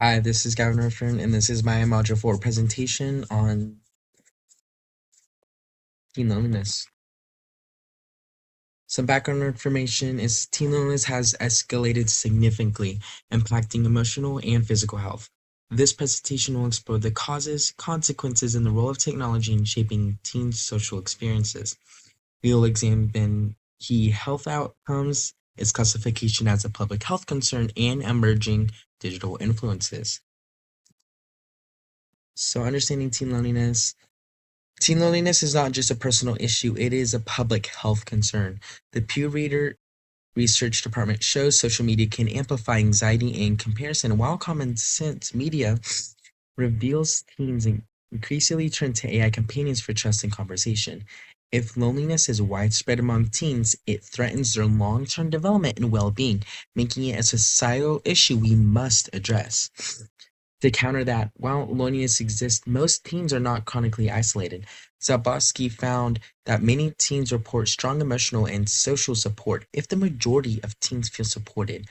Hi, this is Gavin Riffin, and this is my Module 4 presentation on teen loneliness. Some background information is teen loneliness has escalated significantly, impacting emotional and physical health. This presentation will explore the causes, consequences, and the role of technology in shaping teens' social experiences. We will examine key health outcomes, its classification as a public health concern, and emerging digital influences. So, understanding teen loneliness. Teen loneliness is not just a personal issue, it is a public health concern. The Pew Reader Research Department shows social media can amplify anxiety and comparison, while common sense media reveals teens increasingly turn to AI companions for trust and conversation. If loneliness is widespread among teens, it threatens their long term development and well being, making it a societal issue we must address. To counter that, while loneliness exists, most teens are not chronically isolated. Zabosky found that many teens report strong emotional and social support if the majority of teens feel supported.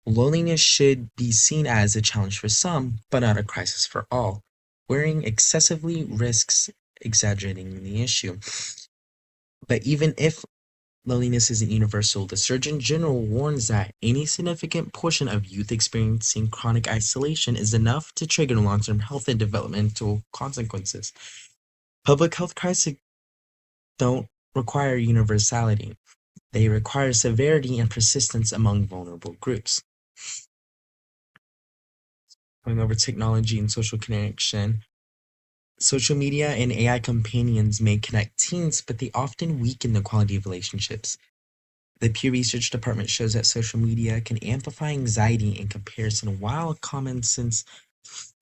Loneliness should be seen as a challenge for some, but not a crisis for all. Worrying excessively risks exaggerating the issue. But even if loneliness isn't universal, the Surgeon General warns that any significant portion of youth experiencing chronic isolation is enough to trigger long-term health and developmental consequences. Public health crises don't require universality. They require severity and persistence among vulnerable groups. Going over technology and social connection. Social media and AI companions may connect teens, but they often weaken the quality of relationships. The Pew Research Department shows that social media can amplify anxiety and comparison, while common sense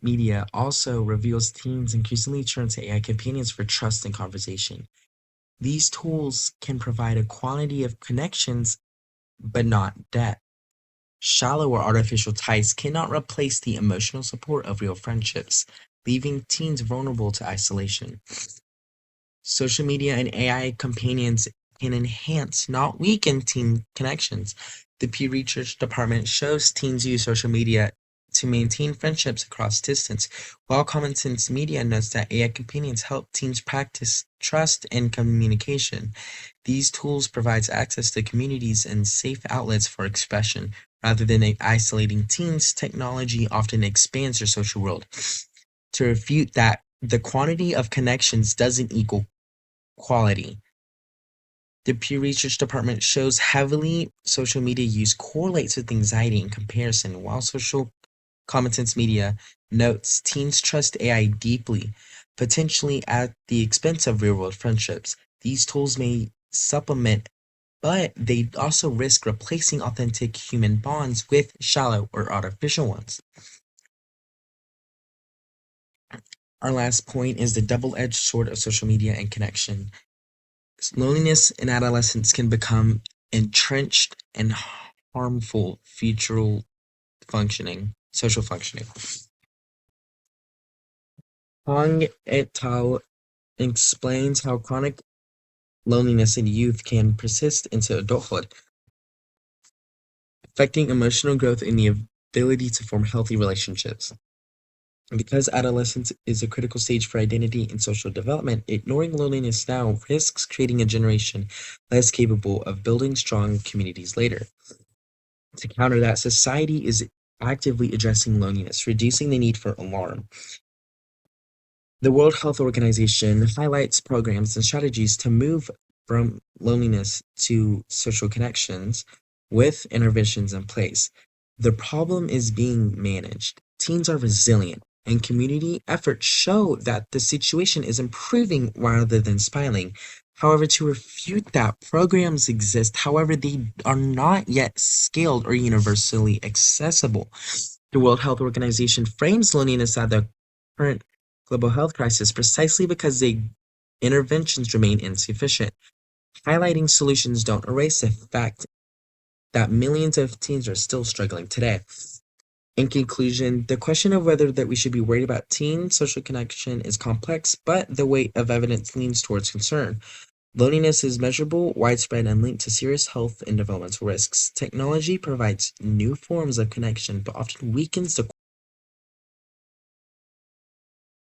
media also reveals teens increasingly turn to AI companions for trust and conversation. These tools can provide a quantity of connections, but not depth. Shallow or artificial ties cannot replace the emotional support of real friendships, leaving teens vulnerable to isolation. Social media and AI companions can enhance, not weaken, teen connections. The Pew Research Department shows teens use social media to maintain friendships across distance, while Common Sense Media notes that AI companions help teens practice trust and communication. These tools provide access to communities and safe outlets for expression. Rather than isolating teens, technology often expands their social world. To refute that, the quantity of connections doesn't equal quality. The Pew Research Department shows heavily social media use correlates with anxiety and comparison, while social common sense media notes teens trust AI deeply, potentially at the expense of real world friendships. These tools may supplement, but they also risk replacing authentic human bonds with shallow or artificial ones. Our last point is the double edged sword of social media and connection. Loneliness in adolescence can become entrenched and harmful social functioning. Hong et al. Explains how chronic loneliness in youth can persist into adulthood, affecting emotional growth and the ability to form healthy relationships. Because adolescence is a critical stage for identity and social development, ignoring loneliness now risks creating a generation less capable of building strong communities later. To counter that, society is actively addressing loneliness, reducing the need for alarm. The World Health Organization highlights programs and strategies to move from loneliness to social connections with interventions in place. The problem is being managed. Teens are resilient, and community efforts show that the situation is improving rather than spiraling. However, to refute that, programs exist, however, they are not yet scaled or universally accessible. The World Health Organization frames loneliness as the current global health crisis precisely because the interventions remain insufficient. Highlighting solutions don't erase the fact that millions of teens are still struggling today. In conclusion, the question of whether that we should be worried about teen social connection is complex, but the weight of evidence leans towards concern. Loneliness is measurable, widespread, and linked to serious health and developmental risks. Technology provides new forms of connection, but often weakens the